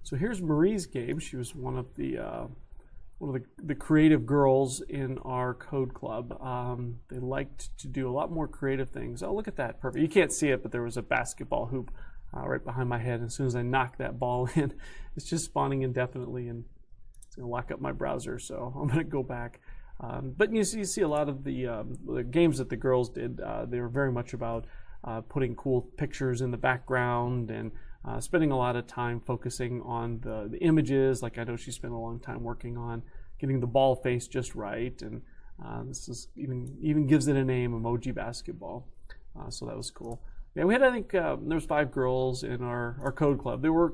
So here's Marie's game. She was one of the creative girls in our code club. They liked to do a lot more creative things. Oh, look at that, perfect. You can't see it, but there was a basketball hoop right behind my head. As soon as I knock that ball in, it's just spawning indefinitely, and it's gonna lock up my browser. So I'm gonna go back. But you see a lot of the games that the girls did. They were very much about putting cool pictures in the background and spending a lot of time focusing on the images. Like I know she spent a long time working on getting the ball face just right, and this is even gives it a name, Emoji Basketball. So that was cool. Yeah, we had, I think there was 5 girls in our code club. They were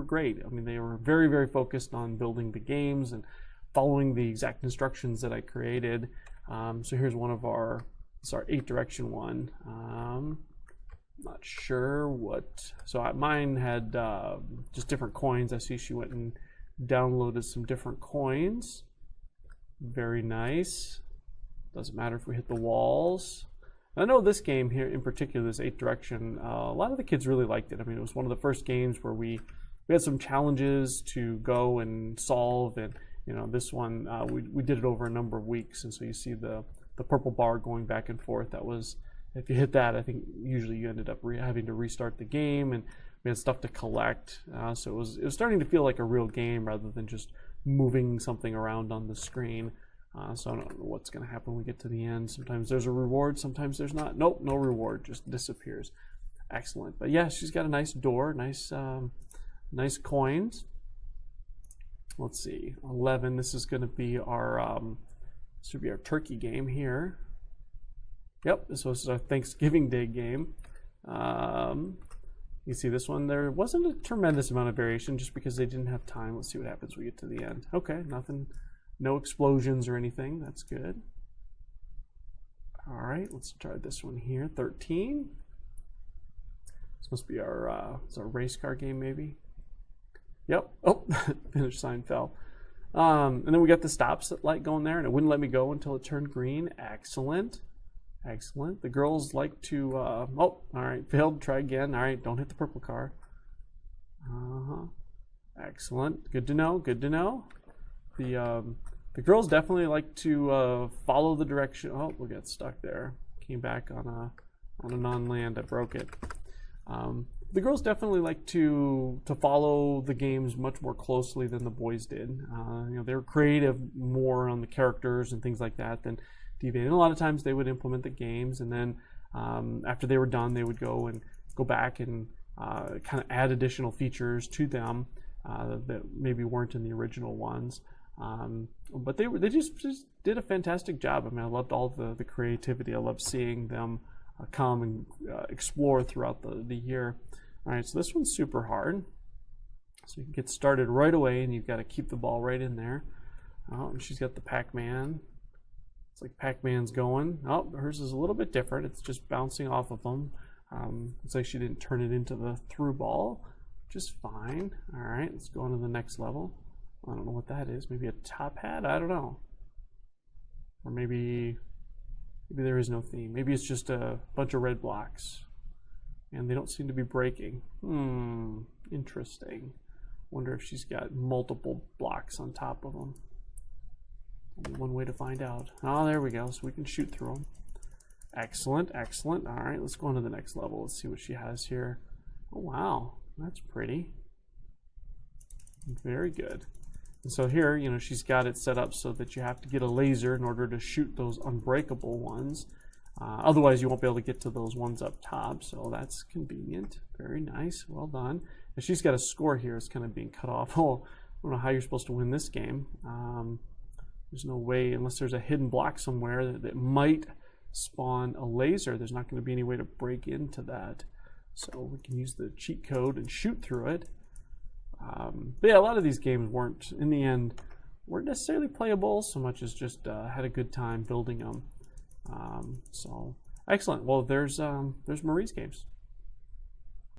great. I mean, they were very, very focused on building the games and following the exact instructions that I created. So here's one of our 8-direction one. Not sure what. So mine had just different coins. I see she went and downloaded some different coins. Very nice. Doesn't matter if we hit the walls. I know this game here in particular, this 8-direction, a lot of the kids really liked it. I mean, it was one of the first games where we had some challenges to go and solve, and you know, this one we did it over a number of weeks, and so you see the purple bar going back and forth. That was, if you hit that, I think usually you ended up having to restart the game, and we had stuff to collect. So it was starting to feel like a real game rather than just moving something around on the screen. So I don't know what's going to happen when we get to the end. Sometimes there's a reward, sometimes there's not. Nope, no reward, just disappears. Excellent. But yeah, she's got a nice door, nice coins. Let's see, 11. This is going to be our turkey game here. Yep, this was our Thanksgiving Day game. You see this one, there wasn't a tremendous amount of variation just because they didn't have time. Let's see what happens when we get to the end. Okay, nothing, no explosions or anything. That's good. All right, let's try this one here, 13. This must be our race car game maybe. Yep, oh, finish sign fell. And then we got the stop light going there, and it wouldn't let me go until it turned green. Excellent. Excellent. The girls like to, oh, all right, failed, try again. All right, don't hit the purple car. Excellent. Good to know, good to know. The girls definitely like to follow the direction. Oh, we got stuck there. Came back on a non-land, I broke it. The girls definitely like to follow the games much more closely than the boys did. You know, they were creative more on the characters and things like that than deviate. And a lot of times they would implement the games, and then after they were done, they would go back and kind of add additional features to them that maybe weren't in the original ones. But they just did a fantastic job. I mean, I loved all the creativity. I loved seeing them come and explore throughout the year. All right, so this one's super hard. So you can get started right away, and you've got to keep the ball right in there. Oh, and she's got the Pac-Man. It's like Pac-Man's going. Oh, hers is a little bit different. It's just bouncing off of them. It's like she didn't turn it into the through ball, which is fine. All right, let's go on to the next level. I don't know what that is. Maybe a top hat? I don't know. Or maybe there is no theme. Maybe it's just a bunch of red blocks, and they don't seem to be breaking. Interesting. Wonder if she's got multiple blocks on top of them. Only one way to find out. Oh, there we go. So we can shoot through them. Excellent, excellent. All right, let's go on to the next level. Let's see what she has here. Oh, wow. That's pretty. Very good. And so here, you know, she's got it set up so that you have to get a laser in order to shoot those unbreakable ones. Otherwise, you won't be able to get to those ones up top. So that's convenient. Very nice. Well done. And she's got a score here. It's kind of being cut off. Oh, I don't know how you're supposed to win this game. There's no way, unless there's a hidden block somewhere that might spawn a laser. There's not going to be any way to break into that. So we can use the cheat code and shoot through it. But yeah, a lot of these games weren't, in the end, weren't necessarily playable so much as just had a good time building them. So excellent. Well, there's Marie's games.